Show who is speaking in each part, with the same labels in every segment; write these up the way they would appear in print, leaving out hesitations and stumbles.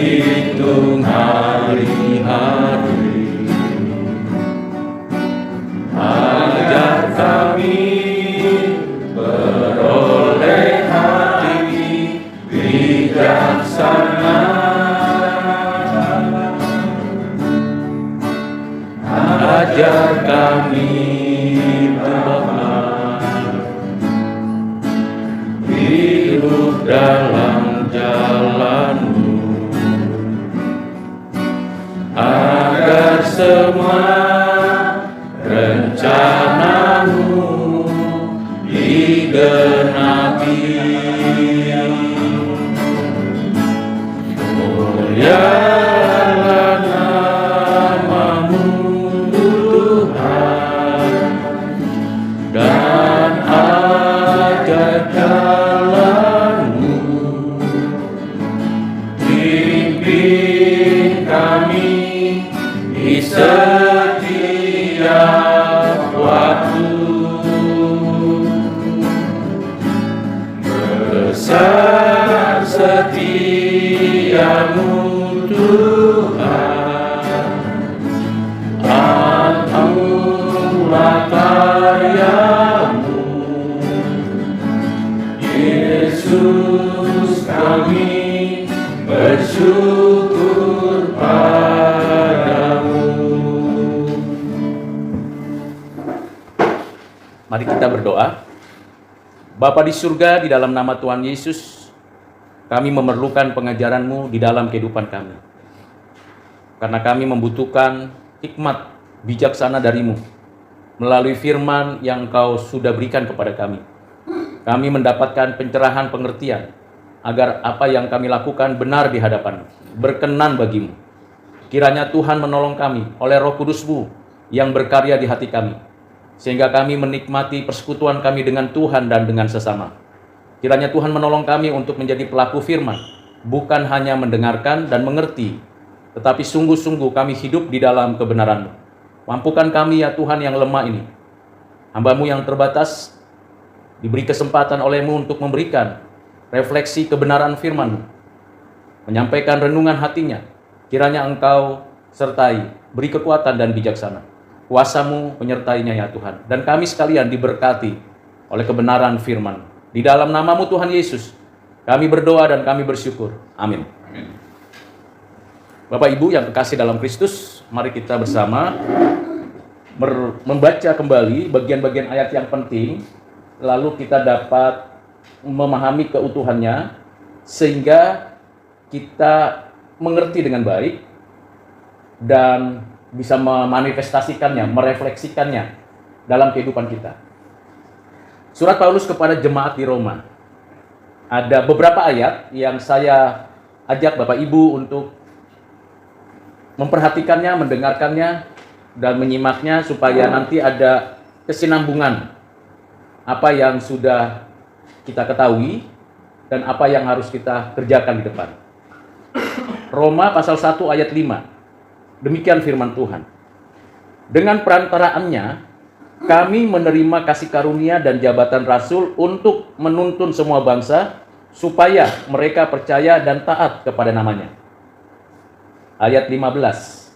Speaker 1: hitung hari-hari. Ajar kami beroleh hati bijaksana. Ajar kami Tuhan hidup dalam jalan-Mu, agar semua rencana-Mu digenapi. Mulialah nama-Mu Tuhan, dan ajaib jalan-Mu. Pimpin kami di setiap waktu. Besar setia-Mu Tuhan, anulah karya-Mu. Yesus, kami bersyukur padamu.
Speaker 2: Mari kita berdoa. Bapa di surga, di dalam nama Tuhan Yesus, kami memerlukan pengajaran-Mu di dalam kehidupan kami. Karena kami membutuhkan hikmat bijaksana dari-Mu melalui firman yang Engkau sudah berikan kepada kami. Kami mendapatkan pencerahan pengertian agar apa yang kami lakukan benar di hadapan-Mu, berkenan bagi-Mu. Kiranya Tuhan menolong kami oleh Roh Kudus-Mu yang berkarya di hati kami, sehingga kami menikmati persekutuan kami dengan Tuhan dan dengan sesama. Kiranya Tuhan menolong kami untuk menjadi pelaku firman, bukan hanya mendengarkan dan mengerti, tetapi sungguh-sungguh kami hidup di dalam kebenaran-Mu. Mampukan kami ya Tuhan yang lemah ini, hamba-Mu yang terbatas, diberi kesempatan oleh-Mu untuk memberikan refleksi kebenaran firman-Mu, menyampaikan renungan hatinya. Kiranya Engkau sertai, beri kekuatan dan bijaksana. Kuasa-Mu menyertainya ya Tuhan. Dan kami sekalian diberkati oleh kebenaran firman. Di dalam nama-Mu Tuhan Yesus, kami berdoa dan kami bersyukur. Amin.
Speaker 1: Amin.
Speaker 2: Bapak Ibu yang kekasih dalam Kristus, mari kita bersama membaca kembali bagian-bagian ayat yang penting, lalu kita dapat memahami keutuhannya, sehingga kita mengerti dengan baik dan bisa memanifestasikannya, merefleksikannya dalam kehidupan kita. Surat Paulus kepada jemaat di Roma. Ada beberapa ayat yang saya ajak Bapak Ibu untuk memperhatikannya, mendengarkannya, dan menyimaknya supaya nanti ada kesinambungan apa yang sudah kita ketahui dan apa yang harus kita kerjakan di depan. Roma pasal 1 ayat 5. Demikian firman Tuhan. Dengan perantaraannya, kami menerima kasih karunia dan jabatan rasul untuk menuntun semua bangsa, supaya mereka percaya dan taat kepada namanya. Ayat 15.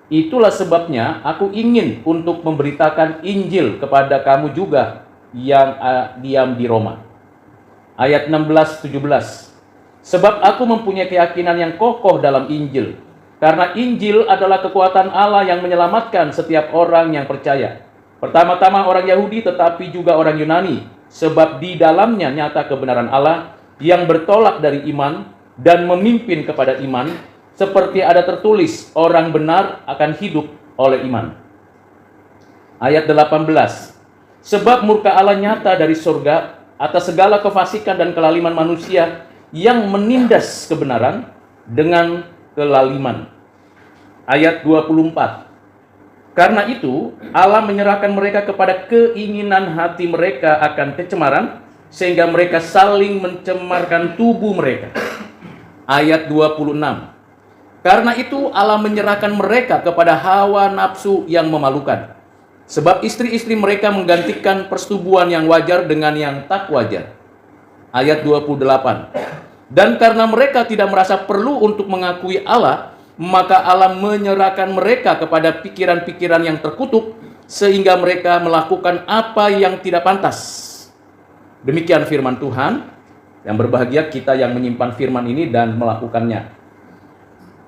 Speaker 2: Itulah sebabnya aku ingin untuk memberitakan Injil kepada kamu juga yang diam di Roma. Ayat 16-17. Sebab aku mempunyai keyakinan yang kokoh dalam Injil, karena Injil adalah kekuatan Allah yang menyelamatkan setiap orang yang percaya. Pertama-tama orang Yahudi, tetapi juga orang Yunani. Sebab di dalamnya nyata kebenaran Allah yang bertolak dari iman dan memimpin kepada iman. Seperti ada tertulis, orang benar akan hidup oleh iman. Ayat 18. Sebab murka Allah nyata dari surga atas segala kefasikan dan kelaliman manusia yang menindas kebenaran dengan kelaliman. Ayat 24. Karena itu, Allah menyerahkan mereka kepada keinginan hati mereka akan kecemaran, sehingga mereka saling mencemarkan tubuh mereka. Ayat 26. Karena itu, Allah menyerahkan mereka kepada hawa nafsu yang memalukan. Sebab istri-istri mereka menggantikan persetubuhan yang wajar dengan yang tak wajar. Ayat 28. Dan karena mereka tidak merasa perlu untuk mengakui Allah, maka Allah menyerahkan mereka kepada pikiran-pikiran yang terkutuk, sehingga mereka melakukan apa yang tidak pantas. Demikian firman Tuhan. Yang berbahagia kita yang menyimpan firman ini dan melakukannya.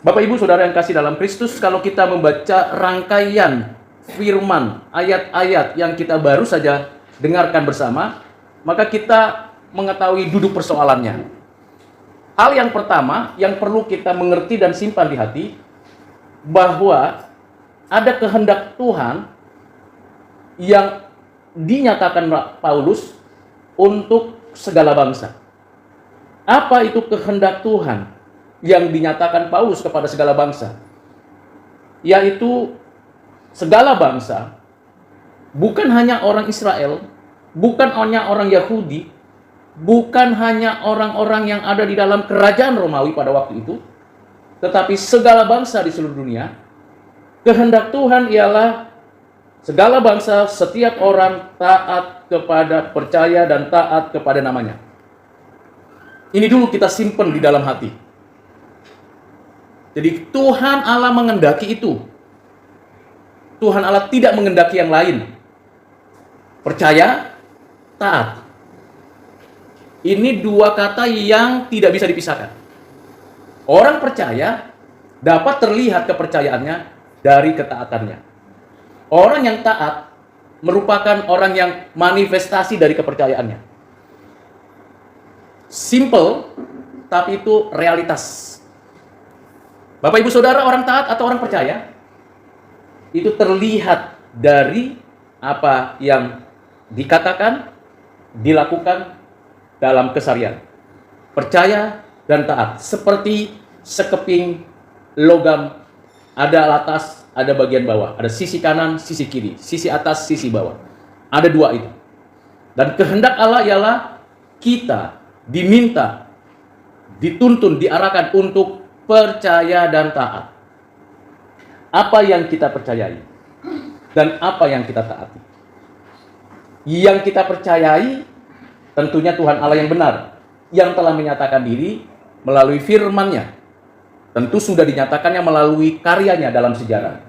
Speaker 2: Bapak Ibu Saudara yang kasih dalam Kristus, kalau kita membaca rangkaian firman, ayat-ayat yang kita baru saja dengarkan bersama, maka kita mengetahui duduk persoalannya. Hal yang pertama yang perlu kita mengerti dan simpan di hati, bahwa ada kehendak Tuhan yang dinyatakan Paulus untuk segala bangsa. Apa itu kehendak Tuhan yang dinyatakan Paulus kepada segala bangsa? Yaitu segala bangsa, bukan hanya orang Israel, bukan hanya orang Yahudi, bukan hanya orang-orang yang ada di dalam kerajaan Romawi pada waktu itu, tetapi segala bangsa di seluruh dunia. Kehendak Tuhan ialah segala bangsa, setiap orang taat kepada, percaya dan taat kepada namanya. Ini dulu kita simpan di dalam hati. Jadi Tuhan Allah mengendaki itu. Tuhan Allah tidak mengendaki yang lain. Percaya, taat. Ini dua kata yang tidak bisa dipisahkan. Orang percaya dapat terlihat kepercayaannya dari ketaatannya. Orang yang taat merupakan orang yang manifestasi dari kepercayaannya. Simple, tapi itu realitas. Bapak Ibu Saudara, orang taat atau orang percaya, itu terlihat dari apa yang dikatakan, dilakukan dalam keseharian. Percaya dan taat, seperti sekeping logam, ada atas, ada bagian bawah, ada sisi kanan, sisi kiri, sisi atas, sisi bawah. Ada dua itu. Dan kehendak Allah ialah kita diminta, dituntun, diarahkan untuk percaya dan taat. Apa yang kita percayai dan apa yang kita taati. Yang kita percayai tentunya Tuhan Allah yang benar, yang telah menyatakan diri melalui firman-Nya. Tentu sudah dinyatakannya melalui karyanya dalam sejarah.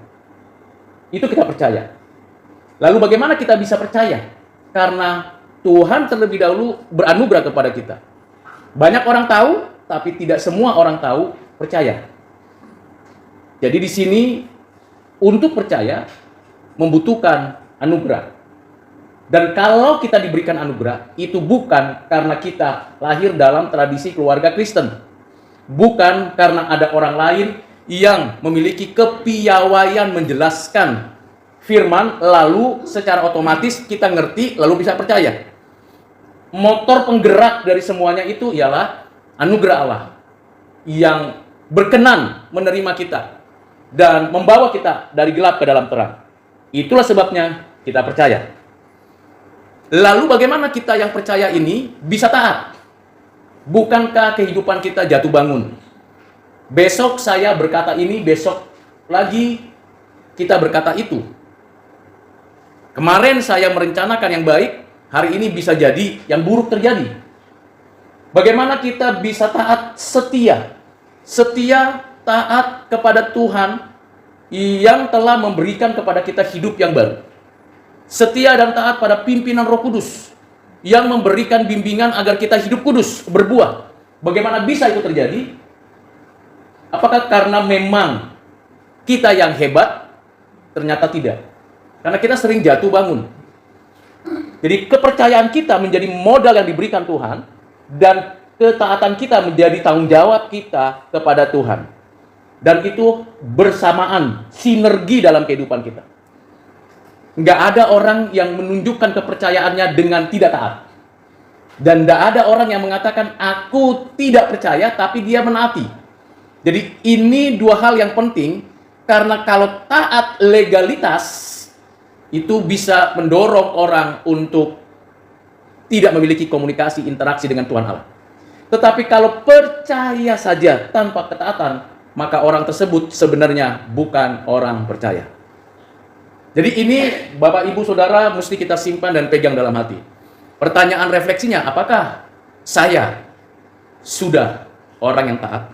Speaker 2: Itu kita percaya. Lalu bagaimana kita bisa percaya? Karena Tuhan terlebih dahulu beranugerah kepada kita. Banyak orang tahu, tapi tidak semua orang tahu percaya. Jadi di sini untuk percaya membutuhkan anugerah. Dan kalau kita diberikan anugerah, itu bukan karena kita lahir dalam tradisi keluarga Kristen. Bukan karena ada orang lain yang memiliki kepiawaian menjelaskan firman, lalu secara otomatis kita ngerti, lalu bisa percaya. Motor penggerak dari semuanya itu ialah anugerah Allah yang berkenan menerima kita dan membawa kita dari gelap ke dalam terang. Itulah sebabnya kita percaya. Lalu bagaimana kita yang percaya ini bisa taat? Bukankah kehidupan kita jatuh bangun? Besok saya berkata ini, besok lagi kita berkata itu. Kemarin saya merencanakan yang baik, hari ini bisa jadi yang buruk terjadi. Bagaimana kita bisa taat setia? Setia taat kepada Tuhan yang telah memberikan kepada kita hidup yang baru. Setia dan taat pada pimpinan Roh Kudus yang memberikan bimbingan agar kita hidup kudus, berbuah. Bagaimana bisa itu terjadi? Apakah karena memang kita yang hebat? Ternyata tidak. Karena kita sering jatuh bangun. Jadi kepercayaan kita menjadi modal yang diberikan Tuhan, dan ketaatan kita menjadi tanggung jawab kita kepada Tuhan. Dan itu bersamaan, sinergi dalam kehidupan kita. Nggak ada orang yang menunjukkan kepercayaannya dengan tidak taat. Dan nggak ada orang yang mengatakan, aku tidak percaya, tapi dia menaati. Jadi ini dua hal yang penting, karena kalau taat legalitas, itu bisa mendorong orang untuk tidak memiliki komunikasi, interaksi dengan Tuhan Allah. Tetapi kalau percaya saja tanpa ketaatan, maka orang tersebut sebenarnya bukan orang percaya. Jadi ini Bapak Ibu Saudara mesti kita simpan dan pegang dalam hati. Pertanyaan refleksinya, apakah saya sudah orang yang taat.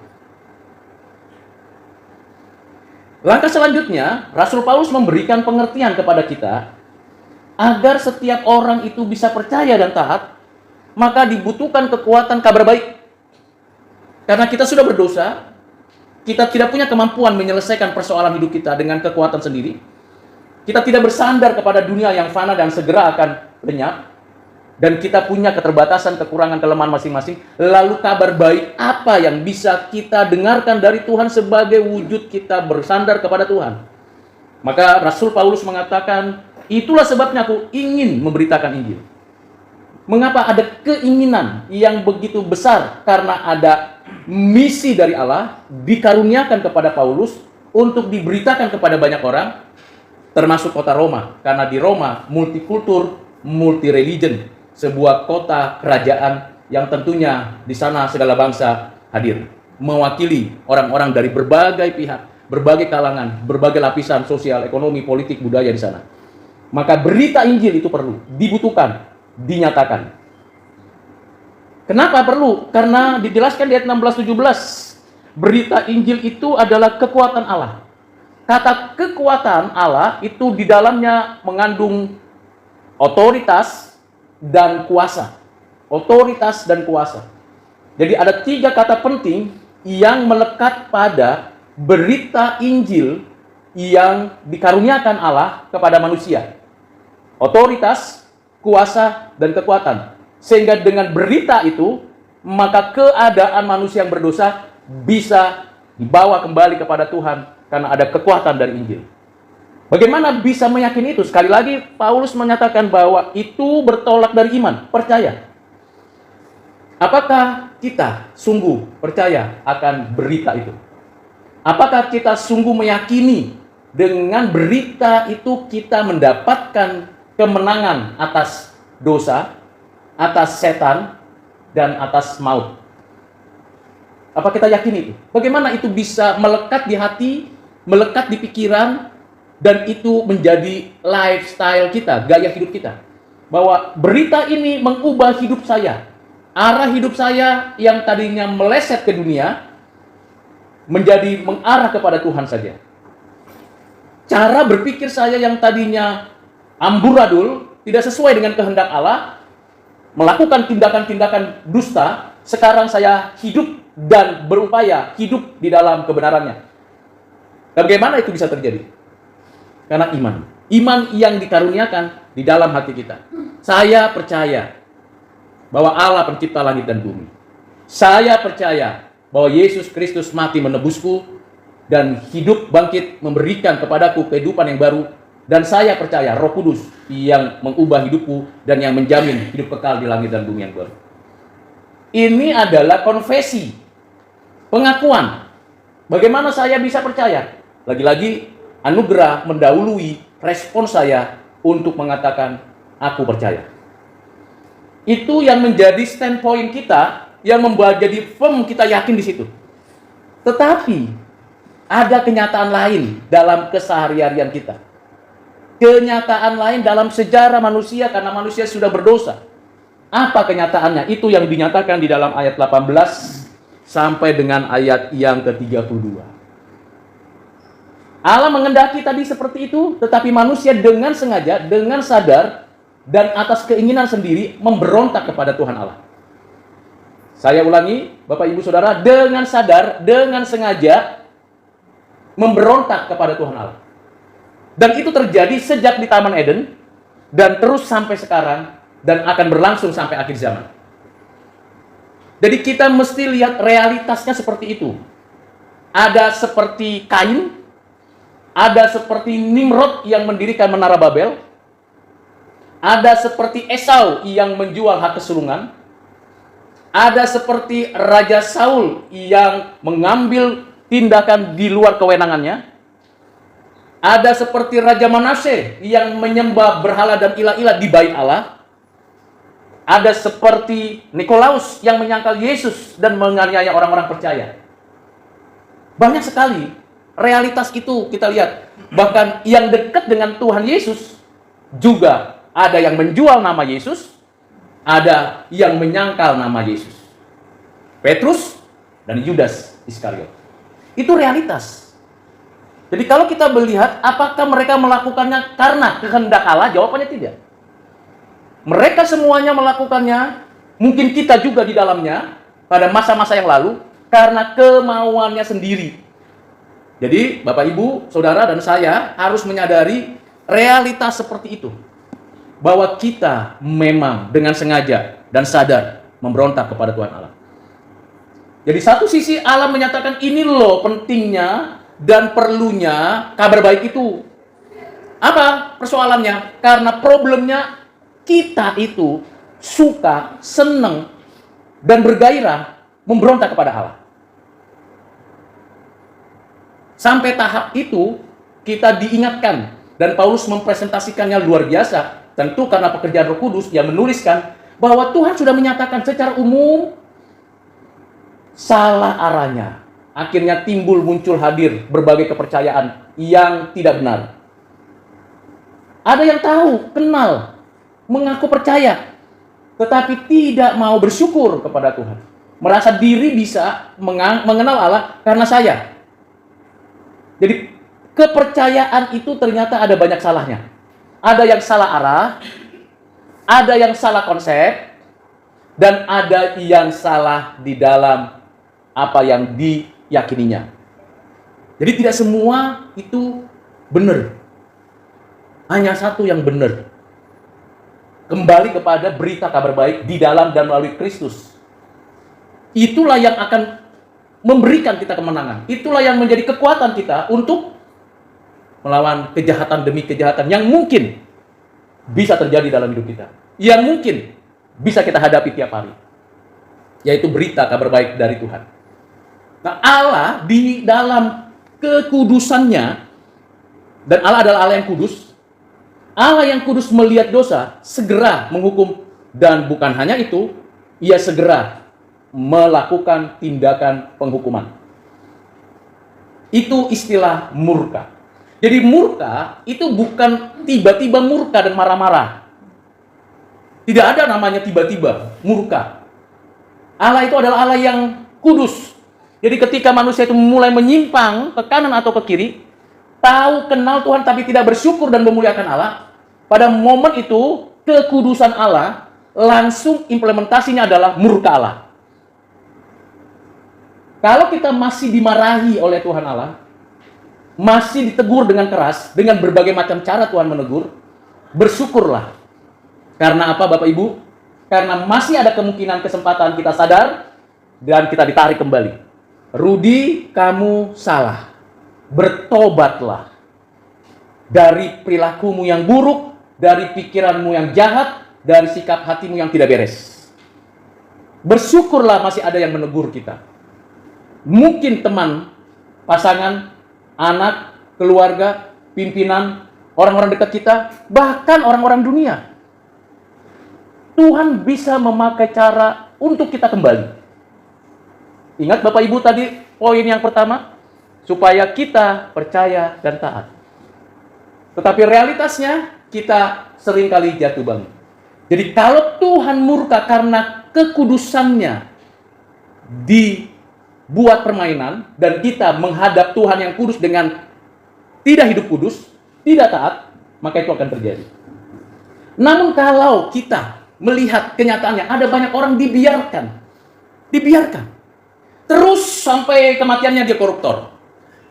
Speaker 2: Langkah selanjutnya, Rasul Paulus memberikan pengertian kepada kita agar setiap orang itu bisa percaya dan taat, maka dibutuhkan kekuatan kabar baik. Karena kita sudah berdosa, kita tidak punya kemampuan menyelesaikan persoalan hidup kita dengan kekuatan sendiri. Kita tidak bersandar kepada dunia yang fana dan segera akan lenyap. Dan kita punya keterbatasan, kekurangan, kelemahan masing-masing. Lalu kabar baik apa yang bisa kita dengarkan dari Tuhan sebagai wujud kita bersandar kepada Tuhan? Maka Rasul Paulus mengatakan, itulah sebabnya aku ingin memberitakan Injil. Mengapa ada keinginan yang begitu besar? Karena ada misi dari Allah dikaruniakan kepada Paulus untuk diberitakan kepada banyak orang, termasuk kota Roma. Karena di Roma multikultur, multi-religion, sebuah kota kerajaan yang tentunya di sana segala bangsa hadir, mewakili orang-orang dari berbagai pihak, berbagai kalangan, berbagai lapisan sosial, ekonomi, politik, budaya di sana. Maka berita Injil itu perlu, dibutuhkan, dinyatakan. Kenapa perlu? Karena dijelaskan di ayat 16-17, berita Injil itu adalah kekuatan Allah. Kata kekuatan Allah itu di dalamnya mengandung otoritas dan kuasa. Otoritas dan kuasa. Jadi ada 3 kata penting yang melekat pada berita Injil yang dikaruniakan Allah kepada manusia. Otoritas, kuasa, dan kekuatan. Sehingga dengan berita itu, maka keadaan manusia yang berdosa bisa dibawa kembali kepada Tuhan karena ada kekuatan dari Injil. Bagaimana bisa meyakini itu? Sekali lagi, Paulus menyatakan bahwa itu bertolak dari iman, percaya. Apakah kita sungguh percaya akan berita itu? Apakah kita sungguh meyakini dengan berita itu kita mendapatkan kemenangan atas dosa, atas setan, dan atas maut? Apa kita yakin itu? Bagaimana itu bisa melekat di hati, melekat di pikiran, dan itu menjadi lifestyle kita, gaya hidup kita. Bahwa berita ini mengubah hidup saya. Arah hidup saya yang tadinya meleset ke dunia, menjadi mengarah kepada Tuhan saja. Cara berpikir saya yang tadinya amburadul, tidak sesuai dengan kehendak Allah, melakukan tindakan-tindakan dusta, sekarang saya hidup dan berupaya hidup di dalam kebenarannya. Bagaimana itu bisa terjadi? Karena iman. Iman yang dikaruniakan di dalam hati kita. Saya percaya bahwa Allah pencipta langit dan bumi. Saya percaya bahwa Yesus Kristus mati menebusku dan hidup bangkit memberikan kepadaku kehidupan yang baru. Dan saya percaya Roh Kudus yang mengubah hidupku dan yang menjamin hidup kekal di langit dan bumi yang baru. Ini adalah konfesi, pengakuan. Bagaimana saya bisa percaya? Lagi-lagi anugerah mendahului respon saya untuk mengatakan aku percaya. Itu yang menjadi standpoint kita, yang membuat jadi firm kita yakin di situ. Tetapi ada kenyataan lain dalam keseharian kita. Kenyataan lain dalam sejarah manusia karena manusia sudah berdosa. Apa kenyataannya? Itu yang dinyatakan di dalam ayat 18 sampai dengan ayat yang ke-32. Allah mengendaki tadi seperti itu, tetapi manusia dengan sengaja, dengan sadar, dan atas keinginan sendiri memberontak kepada Tuhan Allah. Saya ulangi, Bapak Ibu Saudara, dengan sadar, dengan sengaja memberontak kepada Tuhan Allah. Dan itu terjadi sejak di Taman Eden, dan terus sampai sekarang, dan akan berlangsung sampai akhir zaman. Jadi kita mesti lihat realitasnya seperti itu. Ada seperti Kain, ada seperti Nimrod yang mendirikan Menara Babel, ada seperti Esau yang menjual hak kesulungan, ada seperti Raja Saul yang mengambil tindakan di luar kewenangannya, ada seperti Raja Manase yang menyembah berhala dan ilah-ilah di bait Allah, ada seperti Nikolaus yang menyangkal Yesus dan menganiaya orang-orang percaya. Banyak sekali realitas itu kita lihat. Bahkan yang dekat dengan Tuhan Yesus juga ada yang menjual nama Yesus, ada yang menyangkal nama Yesus. Petrus dan Yudas Iskariot. Itu realitas. Jadi kalau kita melihat apakah mereka melakukannya karena kehendak Allah, jawabannya tidak. Mereka semuanya melakukannya, mungkin kita juga di dalamnya pada masa-masa yang lalu, karena kemauannya sendiri. Jadi Bapak Ibu, Saudara dan saya harus menyadari realitas seperti itu. Bahwa kita memang dengan sengaja dan sadar memberontak kepada Tuhan Allah. Jadi satu sisi Allah menyatakan ini loh pentingnya dan perlunya kabar baik itu. Apa persoalannya? Karena problemnya kita itu suka, senang, dan bergairah memberontak kepada Allah. Sampai tahap itu kita diingatkan, dan Paulus mempresentasikannya luar biasa. Tentu karena pekerjaan Roh Kudus, dia menuliskan bahwa Tuhan sudah menyatakan secara umum salah arahnya. Akhirnya muncul hadir berbagai kepercayaan yang tidak benar. Ada yang tahu, kenal, mengaku percaya, tetapi tidak mau bersyukur kepada Tuhan. Merasa diri bisa mengenal Allah karena saya. Jadi kepercayaan itu ternyata ada banyak salahnya. Ada yang salah arah, ada yang salah konsep, dan ada yang salah di dalam apa yang diyakininya. Jadi tidak semua itu benar. Hanya satu yang benar. Kembali kepada berita kabar baik di dalam dan melalui Kristus. Itulah yang akan memberikan kita kemenangan. Itulah yang menjadi kekuatan kita untuk melawan kejahatan demi kejahatan yang mungkin bisa terjadi dalam hidup kita. Yang mungkin bisa kita hadapi tiap hari. Yaitu berita kabar baik dari Tuhan. Nah, Allah di dalam kekudusannya, dan Allah adalah Allah yang kudus. Allah yang kudus melihat dosa, segera menghukum, dan bukan hanya itu, ia segera melakukan tindakan penghukuman. Itu istilah murka. Jadi murka itu bukan tiba-tiba murka dan marah-marah. Tidak ada namanya tiba-tiba murka. Allah itu adalah Allah yang kudus. Jadi ketika manusia itu mulai menyimpang ke kanan atau ke kiri, tahu kenal Tuhan tapi tidak bersyukur dan memuliakan Allah, pada momen itu kekudusan Allah langsung implementasinya adalah murka Allah. Kalau kita masih dimarahi oleh Tuhan Allah, masih ditegur dengan keras, dengan berbagai macam cara Tuhan menegur, bersyukurlah. Karena apa Bapak Ibu? Karena masih ada kemungkinan kesempatan kita sadar dan kita ditarik kembali. Rudi, kamu salah. Bertobatlah dari perilakumu yang buruk, dari pikiranmu yang jahat, dari sikap hatimu yang tidak beres. Bersyukurlah masih ada yang menegur kita. Mungkin teman, pasangan, anak, keluarga, pimpinan, orang-orang dekat kita, bahkan orang-orang dunia. Tuhan bisa memakai cara untuk kita kembali. Ingat Bapak Ibu tadi poin yang pertama, supaya kita percaya dan taat. Tetapi realitasnya kita seringkali jatuh bangun. Jadi kalau Tuhan murka karena kekudusannya dibuat permainan, dan kita menghadap Tuhan yang kudus dengan tidak hidup kudus, tidak taat, maka itu akan terjadi. Namun kalau kita melihat kenyataannya, ada banyak orang dibiarkan. Terus sampai kematiannya dia koruptor.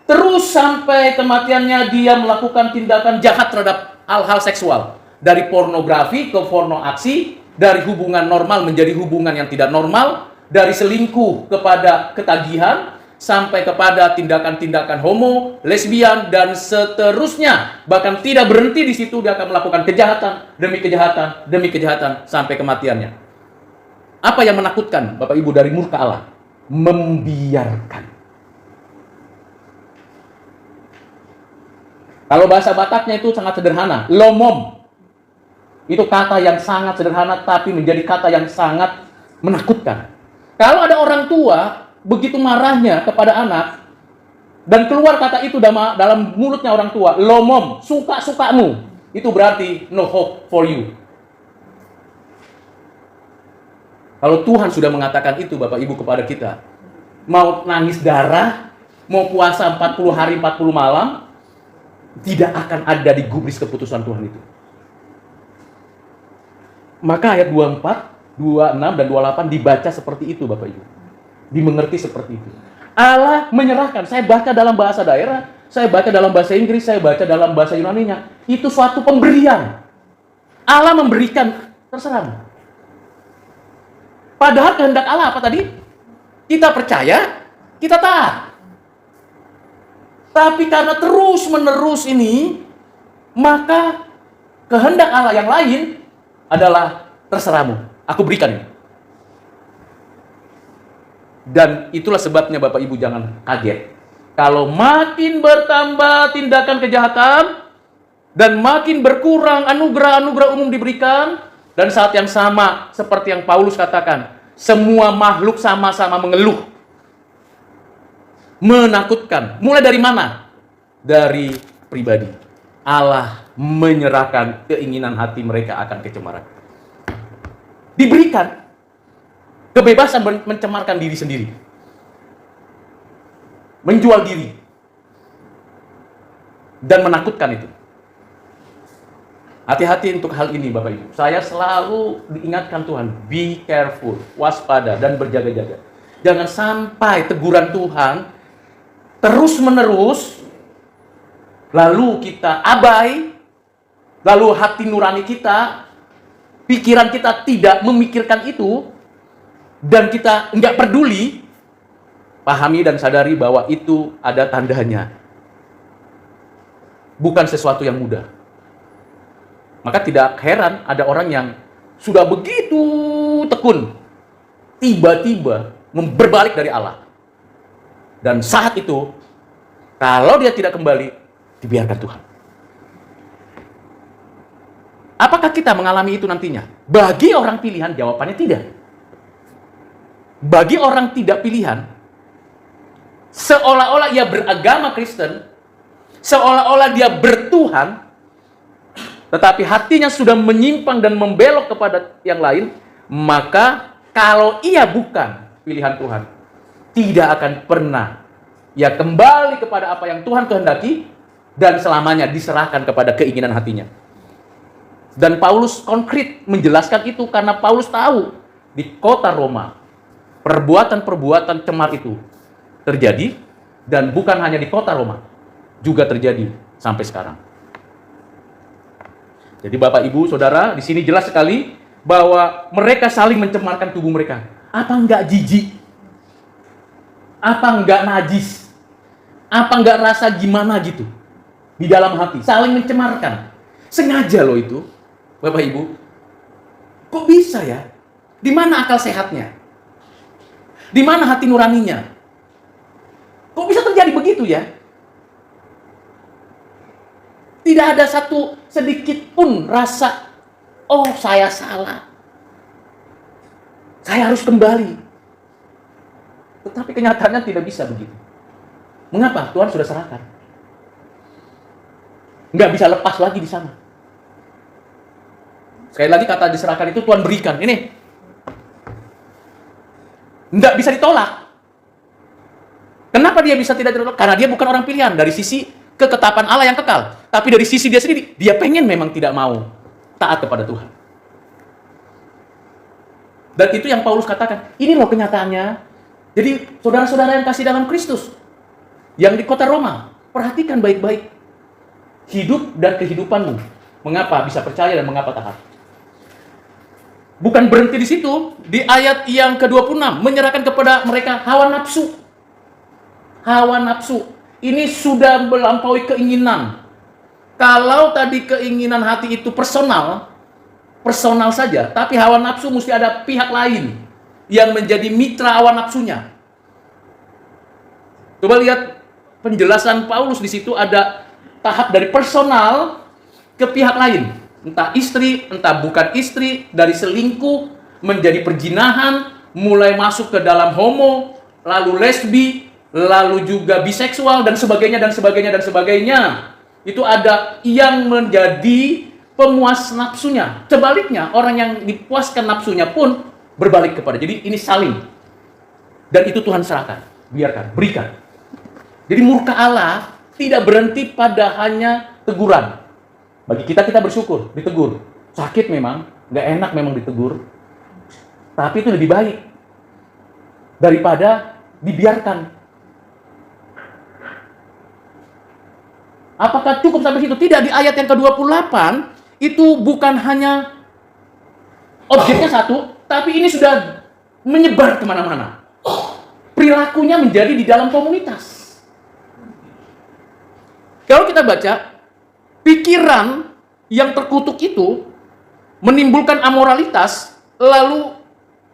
Speaker 2: Terus sampai kematiannya dia melakukan tindakan jahat terhadap hal-hal seksual. Dari pornografi ke porno aksi, dari hubungan normal menjadi hubungan yang tidak normal, dari selingkuh kepada ketagihan, sampai kepada tindakan-tindakan homo, lesbian, dan seterusnya. Bahkan tidak berhenti di situ, dia akan melakukan kejahatan, demi kejahatan, sampai kematiannya. Apa yang menakutkan Bapak Ibu dari murka Allah? Membiarkan. Kalau bahasa Bataknya itu sangat sederhana, lomom. Itu kata yang sangat sederhana, tapi menjadi kata yang sangat menakutkan. Kalau ada orang tua begitu marahnya kepada anak, dan keluar kata itu dalam mulutnya orang tua, lomom, suka-sukamu, itu berarti no hope for you. Kalau Tuhan sudah mengatakan itu Bapak Ibu kepada kita, mau nangis darah, mau puasa 40 hari 40 malam, tidak akan ada digubris keputusan Tuhan itu. Maka ayat 24, 26 dan 28 dibaca seperti itu Bapak Ibu. Dimengerti seperti itu. Allah menyerahkan. Saya baca dalam bahasa daerah, saya baca dalam bahasa Inggris, saya baca dalam bahasa Yunaninya. Itu suatu pemberian. Allah memberikan, terserah. Padahal kehendak Allah apa tadi? Kita percaya, kita taat. Tapi karena terus-menerus ini, maka kehendak Allah yang lain adalah terserahmu. Aku berikan ini. Dan itulah sebabnya Bapak Ibu jangan kaget. Kalau makin bertambah tindakan kejahatan, dan makin berkurang anugerah-anugerah umum diberikan, dan saat yang sama seperti yang Paulus katakan, semua makhluk sama-sama mengeluh. Menakutkan. Mulai dari mana? Dari pribadi. Allah menyerahkan keinginan hati mereka akan kecemaran. Diberikan kebebasan mencemarkan diri sendiri. Menjual diri. Dan menakutkan itu. Hati-hati untuk hal ini Bapak Ibu. Saya selalu diingatkan Tuhan, be careful, waspada dan berjaga-jaga. Jangan sampai teguran Tuhan terus-menerus, lalu kita abai, lalu hati nurani kita, pikiran kita tidak memikirkan itu, dan kita enggak peduli. Pahami dan sadari bahwa itu ada tandanya. Bukan sesuatu yang mudah. Maka tidak heran ada orang yang sudah begitu tekun, tiba-tiba berbalik dari Allah. Dan saat itu, kalau dia tidak kembali, dibiarkan Tuhan. Apakah kita mengalami itu nantinya? Bagi orang pilihan, jawabannya tidak. Bagi orang tidak pilihan, seolah-olah ia beragama Kristen, seolah-olah dia bertuhan, tetapi hatinya sudah menyimpang dan membelok kepada yang lain, maka kalau ia bukan pilihan Tuhan, tidak akan pernah ia kembali kepada apa yang Tuhan kehendaki dan selamanya diserahkan kepada keinginan hatinya. Dan Paulus konkret menjelaskan itu karena Paulus tahu di kota Roma perbuatan-perbuatan cemar itu terjadi, dan bukan hanya di kota Roma, juga terjadi sampai sekarang. Jadi Bapak Ibu Saudara, di sini jelas sekali bahwa mereka saling mencemarkan tubuh mereka. Apa enggak jijik? Apa enggak najis? Apa enggak rasa gimana gitu? Di dalam hati, saling mencemarkan. Sengaja loh itu, Bapak Ibu. Kok bisa ya? Di mana akal sehatnya? Di mana hati nuraninya? Kok bisa terjadi begitu ya? Tidak ada satu sedikit pun rasa, oh saya salah, saya harus kembali. Tetapi kenyataannya tidak bisa begitu. Mengapa? Tuhan sudah serahkan. Nggak bisa lepas lagi di sana. Sekali lagi kata diserahkan itu Tuhan berikan. Ini nggak bisa ditolak. Kenapa dia bisa tidak ditolak? Karena dia bukan orang pilihan dari sisi ketetapan Allah yang kekal. Tapi dari sisi dia sendiri, dia pengen memang tidak mau taat kepada Tuhan. Dan itu yang Paulus katakan. Ini loh kenyataannya. Jadi saudara-saudara yang kasih dalam Kristus, yang di kota Roma, perhatikan baik-baik hidup dan kehidupanmu. Mengapa bisa percaya dan mengapa taat? Bukan berhenti di situ. Di ayat yang ke-26, menyerahkan kepada mereka hawa nafsu. Hawa nafsu. Ini sudah melampaui keinginan. Kalau tadi keinginan hati itu personal saja, tapi hawa nafsu mesti ada pihak lain yang menjadi mitra hawa nafsunya. Coba lihat penjelasan Paulus di situ, ada tahap dari personal ke pihak lain. Entah istri, entah bukan istri, dari selingkuh menjadi perzinahan, mulai masuk ke dalam homo, lalu lesbi, lalu juga biseksual, dan sebagainya, dan sebagainya, dan sebagainya. Itu ada yang menjadi pemuas nafsunya. Sebaliknya, orang yang dipuaskan nafsunya pun berbalik kepada. Jadi ini saling. Dan itu Tuhan serahkan. biarkan, berikan. Jadi murka Allah tidak berhenti pada hanya teguran. Bagi kita bersyukur, ditegur. Sakit memang, nggak enak memang ditegur. Tapi itu lebih baik daripada dibiarkan. Apakah cukup sampai situ? Tidak, di ayat yang ke-28 itu bukan hanya objeknya satu, tapi ini sudah menyebar kemana-mana. Perilakunya menjadi di dalam komunitas. Kalau kita baca, pikiran yang terkutuk itu menimbulkan amoralitas, lalu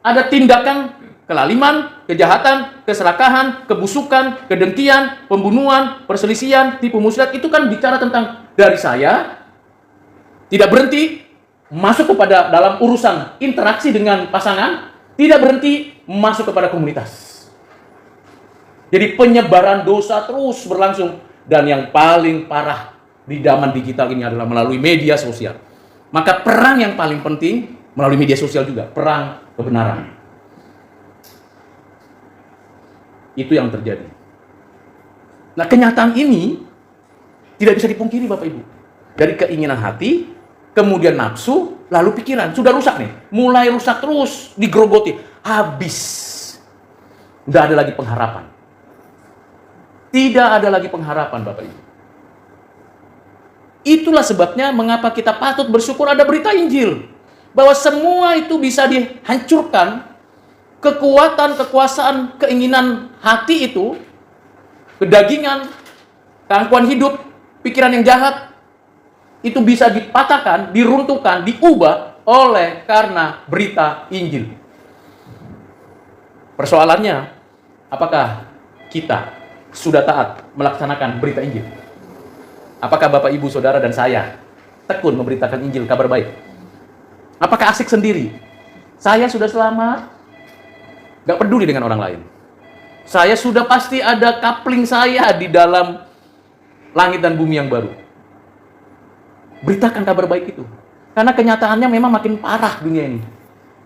Speaker 2: ada tindakan kelaliman, kejahatan, keserakahan, kebusukan, kedengkian, pembunuhan, perselisihan, tipu muslihat. Itu kan bicara tentang dari saya, tidak berhenti masuk kepada dalam urusan interaksi dengan pasangan, tidak berhenti masuk kepada komunitas. Jadi penyebaran dosa terus berlangsung. Dan yang paling parah di zaman digital ini adalah melalui media sosial. Maka perang yang paling penting melalui media sosial juga, perang kebenaran. Itu yang terjadi. Nah, kenyataan ini tidak bisa dipungkiri Bapak Ibu. Dari keinginan hati, kemudian nafsu, lalu pikiran. Sudah rusak nih. Mulai rusak terus, digerogoti. Habis. Nggak ada lagi pengharapan. Tidak ada lagi pengharapan Bapak Ibu. Itulah sebabnya mengapa kita patut bersyukur ada berita Injil. Bahwa semua itu bisa dihancurkan. Kekuatan, kekuasaan, keinginan hati itu, kedagingan, keangkuhan hidup, pikiran yang jahat, itu bisa dipatahkan, diruntuhkan, diubah oleh karena berita Injil. Persoalannya, apakah kita sudah taat melaksanakan berita Injil? Apakah Bapak, Ibu, Saudara, dan saya tekun memberitakan Injil, kabar baik? Apakah asik sendiri? Saya sudah selamat, gak peduli dengan orang lain. Saya sudah pasti ada coupling saya di dalam langit dan bumi yang baru. Beritakan kabar baik itu. Karena kenyataannya memang makin parah dunia ini.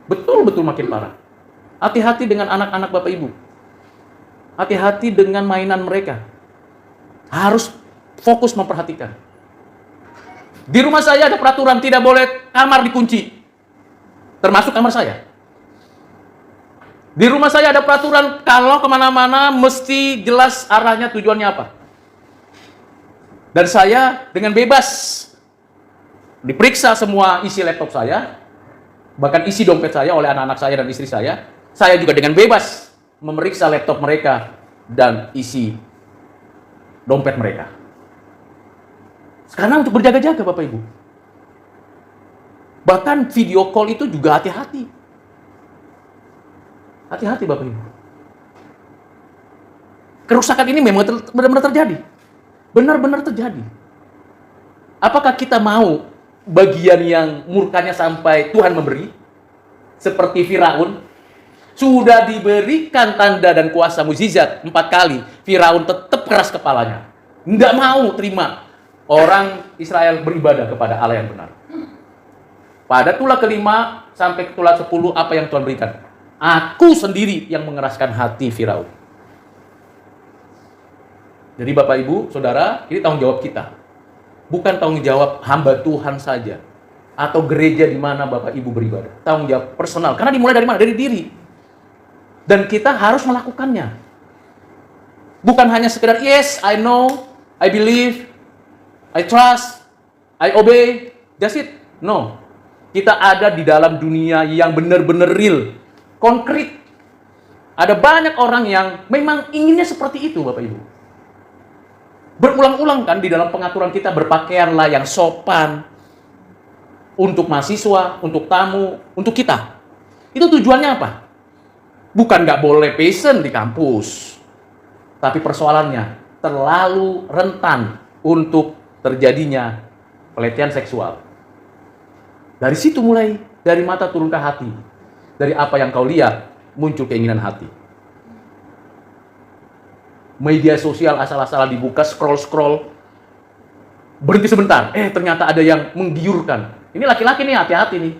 Speaker 2: Betul-betul makin parah. Hati-hati dengan anak-anak Bapak Ibu. Hati-hati dengan mainan mereka. Harus fokus memperhatikan. Di rumah saya ada peraturan tidak boleh kamar dikunci. Termasuk kamar saya. Di rumah saya ada peraturan kalau kemana-mana mesti jelas arahnya, tujuannya apa. Dan saya dengan bebas diperiksa semua isi laptop saya, bahkan isi dompet saya oleh anak-anak saya dan istri saya. Saya juga dengan bebas memeriksa laptop mereka dan isi dompet mereka. Sekarang untuk berjaga-jaga Bapak Ibu. Bahkan video call itu juga hati-hati. Hati-hati Bapak Ibu. Kerusakan ini memang benar-benar terjadi. Benar-benar terjadi. Apakah kita mau bagian yang murkanya sampai Tuhan memberi? Seperti Firaun. Sudah diberikan tanda dan kuasa mukjizat 4 kali. Firaun tetap keras kepalanya. Nggak mau terima orang Israel beribadah kepada Allah yang benar. Pada tulah kelima sampai tulah 10 apa yang Tuhan berikan? Aku sendiri yang mengeraskan hati Firaun. Jadi Bapak Ibu, Saudara, ini tanggung jawab kita. Bukan tanggung jawab hamba Tuhan saja. Atau gereja di mana Bapak Ibu beribadah. Tanggung jawab personal. Karena dimulai dari mana? Dari diri. Dan kita harus melakukannya. Bukan hanya sekedar, yes, I know, I believe, I trust, I obey. That's it. No. Kita ada di dalam dunia yang benar-benar real. Konkret. Ada banyak orang yang memang inginnya seperti itu, Bapak Ibu. Berulang-ulang kan di dalam pengaturan kita, berpakaianlah yang sopan. Untuk mahasiswa, untuk tamu, untuk kita. Itu tujuannya apa? Bukan nggak boleh passion di kampus. Tapi persoalannya terlalu rentan untuk terjadinya pelecehan seksual. Dari situ mulai, dari mata turun ke hati. Dari apa yang kau lihat, muncul keinginan hati. Media sosial asal-asalan dibuka, scroll-scroll. Berhenti sebentar, ternyata ada yang menggiurkan. Ini laki-laki nih, hati-hati nih.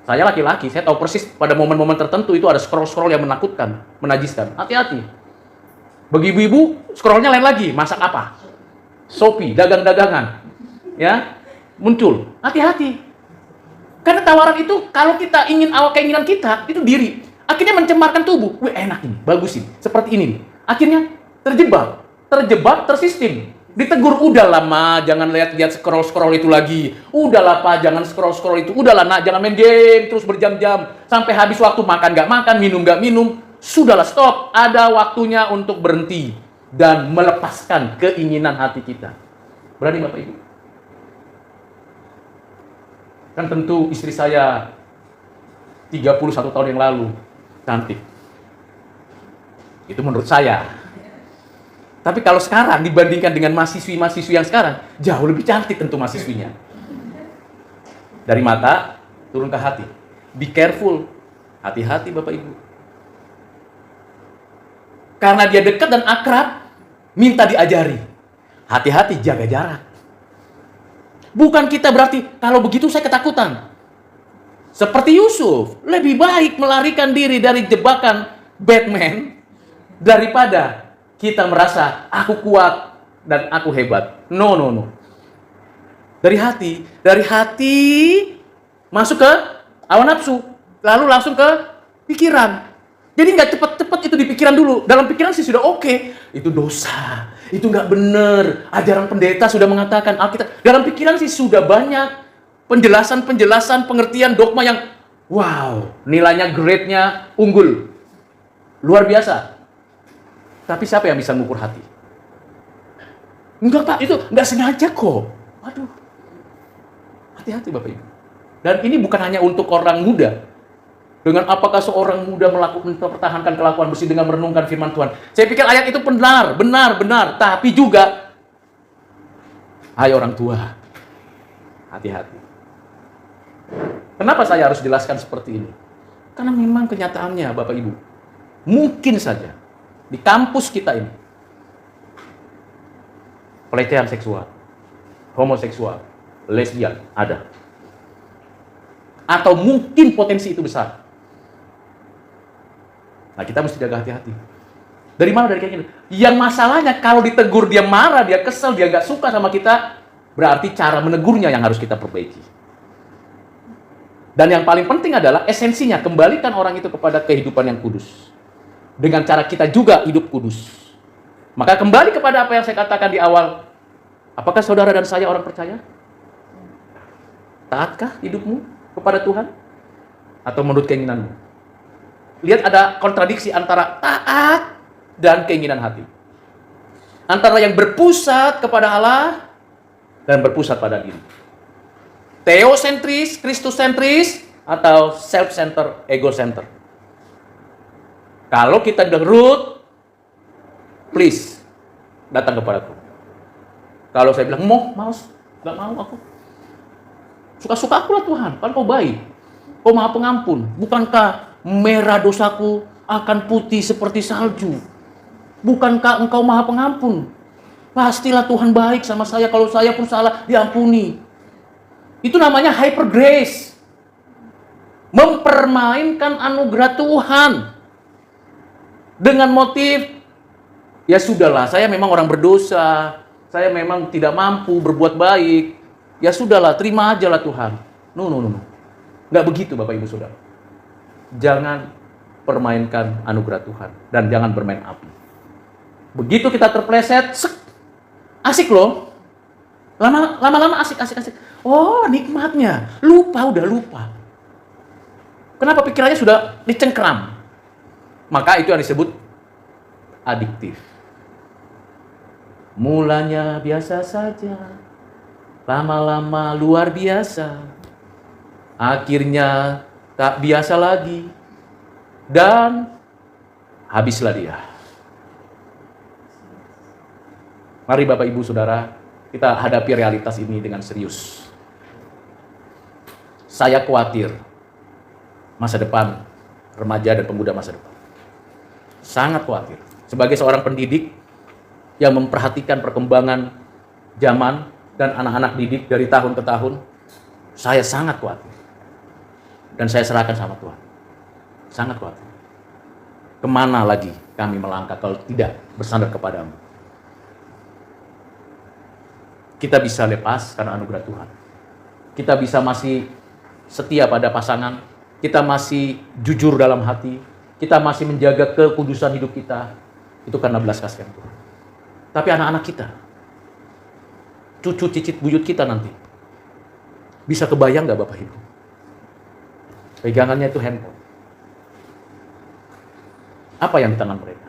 Speaker 2: Saya laki-laki, saya tahu persis pada momen-momen tertentu itu ada scroll-scroll yang menakutkan, menajiskan. Hati-hati. Bagi ibu-ibu, scrollnya lain lagi. Masak apa? Shopee, dagang-dagangan. Ya, muncul. Hati-hati. Karena tawaran itu, kalau kita ingin awal keinginan kita, itu diri. Akhirnya mencemarkan tubuh. Wih, enak ini, bagusin. Seperti ini nih. Akhirnya terjebak, tersistem. Ditegur, udah lama, jangan lihat-lihat scroll-scroll itu lagi. Udahlah Pak, jangan scroll-scroll itu. Udahlah nak, jangan main game terus berjam-jam. Sampai habis waktu makan nggak makan, minum nggak minum. Sudahlah, stop. Ada waktunya untuk berhenti. Dan melepaskan keinginan hati kita. Berani Bapak Ibu? Kan tentu istri saya 31 tahun yang lalu cantik. Itu menurut saya. Tapi kalau sekarang dibandingkan dengan mahasiswi-mahasiswi yang sekarang, jauh lebih cantik tentu mahasiswinya. Dari mata turun ke hati. Be careful. Hati-hati Bapak Ibu. Karena dia dekat dan akrab, minta diajari. Hati-hati, jaga jarak. Bukan kita berarti, kalau begitu saya ketakutan. Seperti Yusuf, lebih baik melarikan diri dari jebakan Batman daripada kita merasa aku kuat dan aku hebat. No. Dari hati masuk ke awan nafsu, lalu langsung ke pikiran. Jadi nggak cepat-cepat itu di pikiran dulu. Dalam pikiran sih sudah oke. Itu dosa, itu nggak benar. Ajaran pendeta sudah mengatakan Alkitab. Dalam pikiran sih sudah banyak penjelasan, pengertian dogma yang wow, nilainya, grade-nya unggul. Luar biasa. Tapi siapa yang bisa mengukur hati? Enggak Pak, itu nggak sengaja kok. Waduh. Hati-hati Bapak Ibu. Dan ini bukan hanya untuk orang muda. Dengan apakah seorang muda mempertahankan kelakuan bersih dengan merenungkan firman Tuhan. Saya pikir ayat itu benar. Tapi juga, hai orang tua, hati-hati. Kenapa saya harus jelaskan seperti ini? Karena memang kenyataannya Bapak Ibu, mungkin saja di kampus kita ini, pelecehan seksual, homoseksual, lesbian, ada. Atau mungkin potensi itu besar. Nah, kita mesti jaga hati-hati. Dari mana? Dari kayak gini. Yang masalahnya kalau ditegur dia marah, dia kesel, dia nggak suka sama kita, berarti cara menegurnya yang harus kita perbaiki. Dan yang paling penting adalah esensinya, kembalikan orang itu kepada kehidupan yang kudus. Dengan cara kita juga hidup kudus. Maka kembali kepada apa yang saya katakan di awal. Apakah saudara dan saya orang percaya? Taatkah hidupmu kepada Tuhan? Atau menurut keinginanmu? Lihat ada kontradiksi antara taat dan keinginan hati. Antara yang berpusat kepada Allah dan berpusat pada diri. Theosentris, Kristusentris, atau self-center, ego-center. Kalau kita the root, please datang kepadaku. Kalau saya bilang males, nggak mau aku. Suka-suka aku lah Tuhan, kan kau baik, kau maha pengampun. Bukankah merah dosaku akan putih seperti salju? Bukankah engkau maha pengampun? Pastilah Tuhan baik sama saya, kalau saya pun salah diampuni. Itu namanya hyper grace. Mempermainkan anugerah Tuhan. Dengan motif, ya sudahlah, saya memang orang berdosa, saya memang tidak mampu berbuat baik, ya sudahlah, terima aja lah Tuhan. No. Nggak begitu Bapak Ibu Saudara. Jangan permainkan anugerah Tuhan, dan jangan bermain api. Begitu kita terpleset, asik loh. Lama-lama asik. Oh, nikmatnya. Udah lupa. Kenapa pikirannya sudah dicengkram? Maka itu yang disebut adiktif. Mulanya biasa saja, lama-lama luar biasa, akhirnya tak biasa lagi, dan habislah dia. Mari Bapak Ibu Saudara, kita hadapi realitas ini dengan serius. Saya khawatir masa depan remaja dan pemuda masa depan. Sangat khawatir. Sebagai seorang pendidik yang memperhatikan perkembangan zaman dan anak-anak didik dari tahun ke tahun, saya sangat khawatir. Dan saya serahkan sama Tuhan. Sangat khawatir. kemana lagi kami melangkah kalau tidak bersandar kepadamu? Kita bisa lepas karena anugerah Tuhan. Kita bisa masih setia pada pasangan. Kita masih jujur dalam hati. Kita masih menjaga kekudusan hidup kita. Itu karena belas kasihan Tuhan. Tapi anak-anak kita, cucu cicit buyut kita nanti, bisa kebayang gak Bapak Ibu? Pegangannya itu handphone. Apa yang di tangan mereka?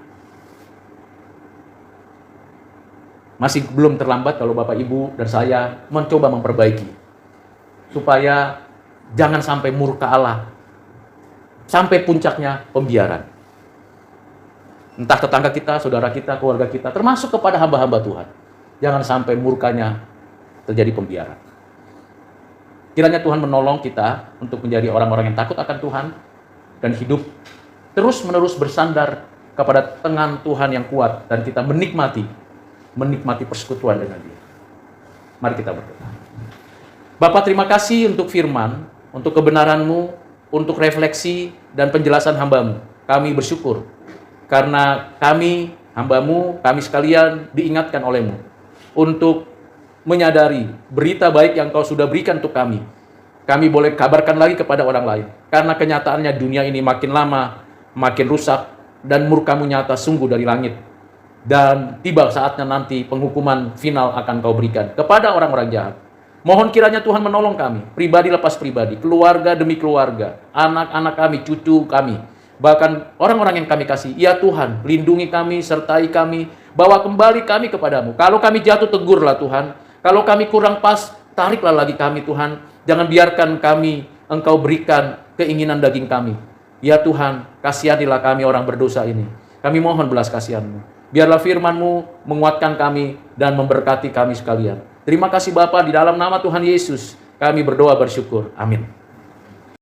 Speaker 2: Masih belum terlambat kalau Bapak Ibu dan saya mencoba memperbaiki. Supaya jangan sampai murka Allah. Sampai puncaknya pembiaran. Entah tetangga kita, saudara kita, keluarga kita, termasuk kepada hamba-hamba Tuhan. Jangan sampai murkanya terjadi pembiaran. Kiranya Tuhan menolong kita untuk menjadi orang-orang yang takut akan Tuhan dan hidup terus-menerus bersandar kepada tangan Tuhan yang kuat dan kita menikmati persekutuan dengan Dia. Mari kita berdoa. Bapa, terima kasih untuk firman, untuk kebenaran-Mu, untuk refleksi dan penjelasan hamba-Mu. Kami bersyukur karena kami, hamba-Mu, kami sekalian diingatkan oleh-Mu untuk menyadari berita baik yang Kau sudah berikan untuk kami. Kami boleh kabarkan lagi kepada orang lain. Karena kenyataannya dunia ini makin lama, makin rusak, dan murka-Mu nyata sungguh dari langit. Dan tiba saatnya nanti penghukuman final akan Kau berikan kepada orang-orang jahat. Mohon kiranya Tuhan menolong kami, pribadi lepas pribadi, keluarga demi keluarga, anak-anak kami, cucu kami, bahkan orang-orang yang kami kasih. Ya Tuhan, lindungi kami, sertai kami, bawa kembali kami kepadamu. Kalau kami jatuh, tegurlah Tuhan. Kalau kami kurang pas, tariklah lagi kami Tuhan. Jangan biarkan kami Engkau berikan keinginan daging kami. Ya Tuhan, kasihanilah kami orang berdosa ini. Kami mohon belas kasihan-Mu. Biarlah firman-Mu menguatkan kami dan memberkati kami sekalian. Terima kasih Bapa, di dalam nama Tuhan Yesus kami berdoa bersyukur. Amin.